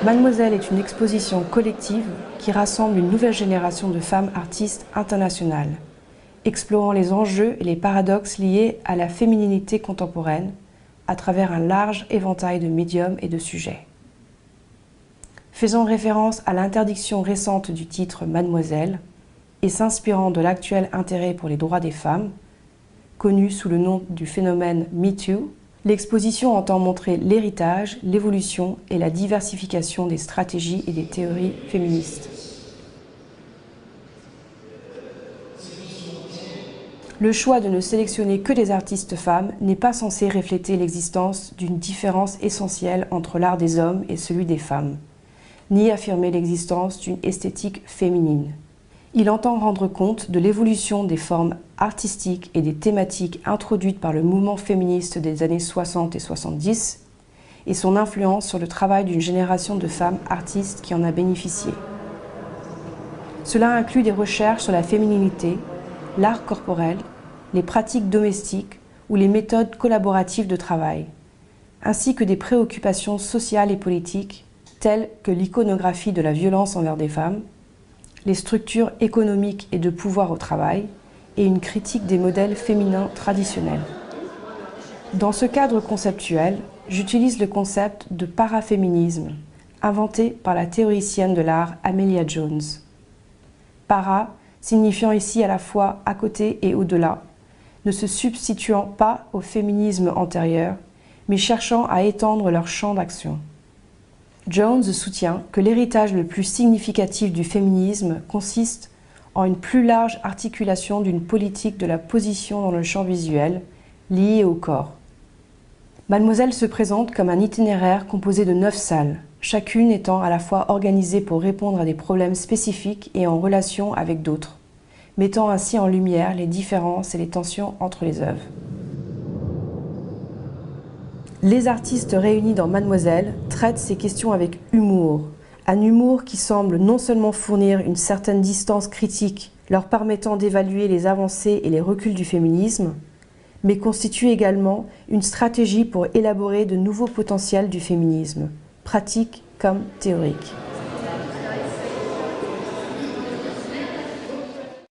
Mademoiselle est une exposition collective qui rassemble une nouvelle génération de femmes artistes internationales, explorant les enjeux et les paradoxes liés à la fémininité contemporaine à travers un large éventail de médiums et de sujets. Faisant référence à l'interdiction récente du titre Mademoiselle et s'inspirant de l'actuel intérêt pour les droits des femmes, connu sous le nom du phénomène MeToo, l'exposition entend montrer l'héritage, l'évolution et la diversification des stratégies et des théories féministes. Le choix de ne sélectionner que des artistes femmes n'est pas censé refléter l'existence d'une différence essentielle entre l'art des hommes et celui des femmes, ni affirmer l'existence d'une esthétique féminine. Il entend rendre compte de l'évolution des formes artistiques et des thématiques introduites par le mouvement féministe des années 60 et 70 et son influence sur le travail d'une génération de femmes artistes qui en a bénéficié. Cela inclut des recherches sur la fémininité, l'art corporel, les pratiques domestiques ou les méthodes collaboratives de travail, ainsi que des préoccupations sociales et politiques telles que l'iconographie de la violence envers des femmes, les structures économiques et de pouvoir au travail, et une critique des modèles féminins traditionnels. Dans ce cadre conceptuel, j'utilise le concept de paraféminisme, inventé par la théoricienne de l'art Amelia Jones. Para signifiant ici à la fois à côté et au-delà, ne se substituant pas au féminisme antérieur, mais cherchant à étendre leur champ d'action. Jones soutient que l'héritage le plus significatif du féminisme consiste en une plus large articulation d'une politique de la position dans le champ visuel, liée au corps. Mademoiselle se présente comme un itinéraire composé de 9 salles, chacune étant à la fois organisée pour répondre à des problèmes spécifiques et en relation avec d'autres, mettant ainsi en lumière les différences et les tensions entre les œuvres. Les artistes réunis dans Mademoiselle traitent ces questions avec humour, un humour qui semble non seulement fournir une certaine distance critique leur permettant d'évaluer les avancées et les reculs du féminisme, mais constitue également une stratégie pour élaborer de nouveaux potentiels du féminisme, pratiques comme théoriques.